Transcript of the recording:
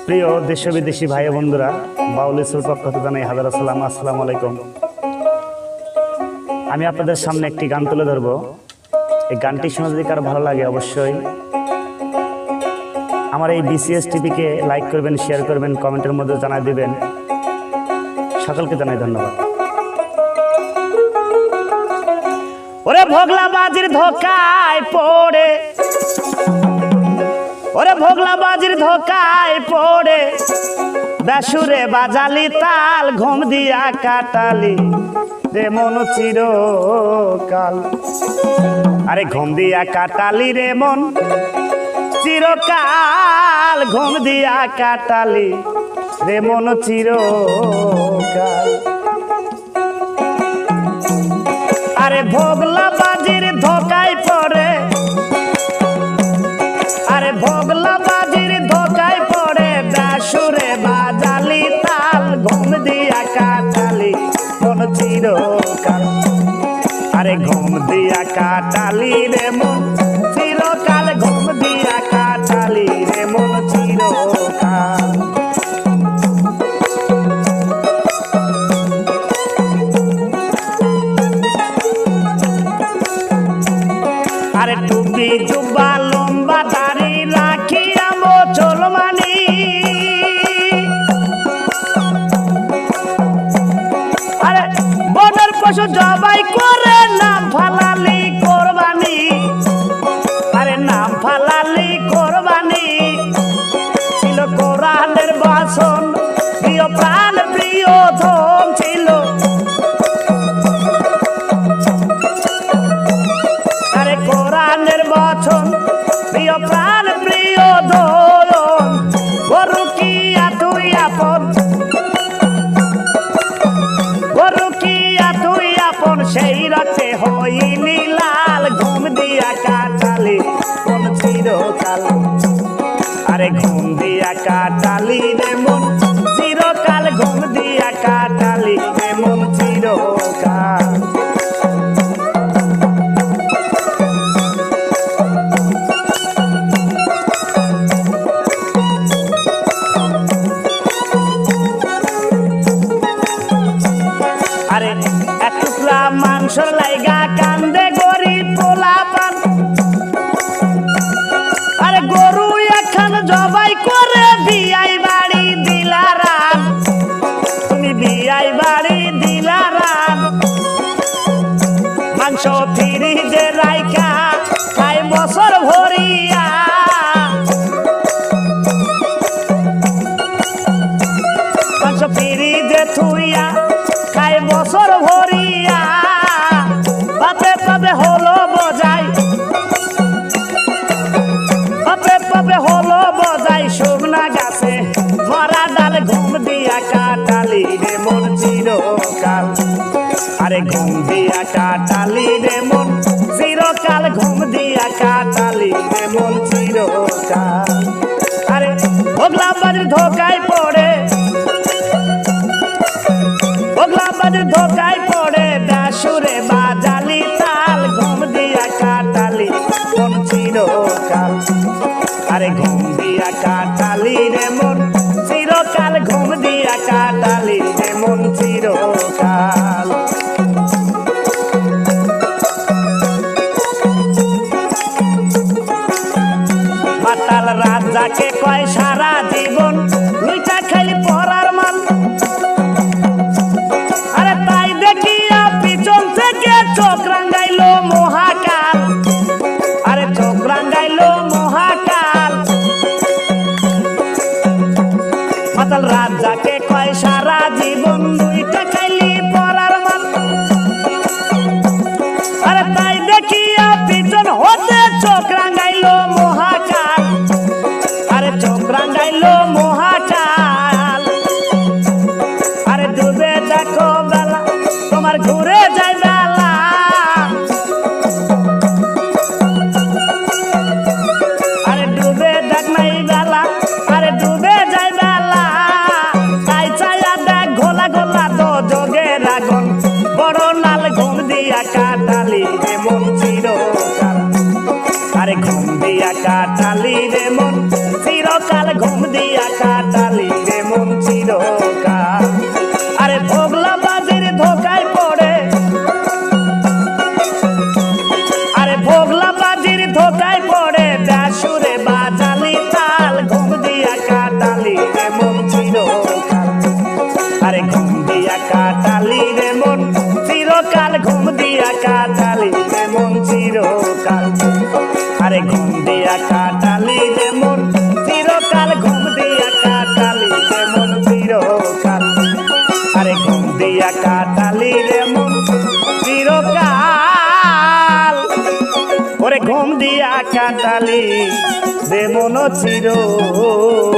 প্রিয় দেশ বিদেশি ভাই বন্ধুরা, বাউল ইসুর পক্ষ থেকে জানাই হাজার আসসালাম। আসসালামু আলাইকুম। আমি আপনাদের সামনে একটি গান তুলে ধরবো। এই গানটি শুনে যদি কারো ভালো লাগে অবশ্যই আমার এই বিসিএস টিভিকে লাইক করবেন, শেয়ার করবেন, কমেন্টের মধ্যে জানাই দিবেন। সকলকে জানাই ধন্যবাদ। ওরে ভোগলা বাজির ধোকায় পড়ে, ওরে ভোগলা বাজির ধোকায় পড়ে বেসুরে বাজালি তাল, ঘুম দিয়া কাটালি রে মন চিরকাল। আরে ঘুম দিয়া কাটালি রে মন চিরকাল, ঘুম দিয়া কাটালি রে মন চিরকাল। আরে ভোগলা বাজির ধোকায় পড়ে, আরে ভোগলা বাজির ধোকায় পড়ে বেসুরে বাজালি তাল, ঘুম দিয়া কাটালি মন চিরকাল। আরে ঘুম দিয়া কাটালি রে মন চিরকাল, ঘুম দিয়া কাটালি রে মন চিরকাল। আরে টুপি জুব্বা লম্বা দাড়ি রাখিয়া মুসলমানি, আরে বনের পশু জবাই করে নাম ফালালি কোরবানি, আরে নাম ফালালি কোরবানি। ছিল কোরআনের বাসন, প্রিয় প্রাণ প্রিয় ধন ছিল, আরে কোরআনের বচন প্রিয় প্রাণ প্রিয় ধন। গরু কিয়া তুই আপন, গরু কিয়া তুই আপন, সেই রক্তে হইলি লাল, ঘুম দিয়া কাটালি মন চিরকাল। আরে ঘুম দিয়া কাটালি রে মন চিরকাল, ঘুম দিয়া কাটালি রে মন চিরকাল। আরে এক টুকরা মাংসর লাইগা কান্দে গরিব পোলাপান, আরে গরু এখন জবাই করে বিয়াই বাড়ি দিলারাম, তুমি বিয়াই বাড়ি দিলারাম। মাংস ফ্রিজে রাইখা খাই বছর ভরিয়া, মাংস ফ্রিজে থুইয়া খাই বছর ভরিয়া। পাপে পাপে হলো বজাই, পাপে পাপে হলো বজাই, শুকনা গাছে মরা ডাল, ঘুম দিয়া কাটালি রে মন চিরকাল। আরে ঘুম দিয়া কাটালি রে মন চিরকাল, ঘুম দিয়া কাটালি রে মন চিরকাল। আরে ভোগলা বাজির ধোকায় পড়ে, ভোগলা বাজির ধোকায় পড়ে বেসুরে বাজালি তাল, ঘুম দিয়া কাটালি মন চিরকাল। আরে ঘুম দিয়া কাটালি রে মন চিরকাল, ঘুম দিয়া কাটালি রে মন চিরকাল। মাতাল রাজাকে কয় সারা জীবন লুইটা খাইলি পরার মান, আরে তাই দেখিয়া পিছন থেকে চোখ রাঙ্গাইলো মহাকাল, আরে চোখ রাঙ্গাইলো মহাকাল। মাতাল রাজাকে কয় সারা জীবন লুইটা খাইলি পরার মান, আরে তাই দেখিয়া পিছন হতে চোখ রাঙ্গাইলো মহাকাল, আরে চোখ রাঙ্গাইলো মহাকাল। আরে ডুবে দেখো বেলা তোমার ঘুরে যায় বেলা, আরে ডুবে দেখ নাই বেলা, আরে ডুবে যায় বেলা। চাই চাইয়া দেখ ঘোলা ঘোলা তো যোগের আগুন, বড় লাল ঘুম দিয়া কাটালি রে মন চিরকাল। আরে ঘুম দিয়া কাটালি রে মন চির চিরকাল ঘুম দিয়া কাটালি রে মন চিরকাল। আরে ভোগলা বাজির ধোকায় পড়ে, আরে ভোগলা বাজির ধোকায় পড়ে দাসুরে বাজালি তাল ঘুম দিয়া কাটালি রে মন চিরকাল। আরে ঘুম দিয়া কাটালি রে মন চিরকাল, ঘুম দিয়া কাটালি রে মন চিরকাল। আরে ঘুম দিয়া কাটালি রে মন চিরকাল, ঘুম দিয়া কাটালি রে মন চিরকাল। আরে ঘুম দিয়া কাটালি রে মন চিরকাল, ওরে ঘুম দিয়া কাটালি রে মন চিরকাল।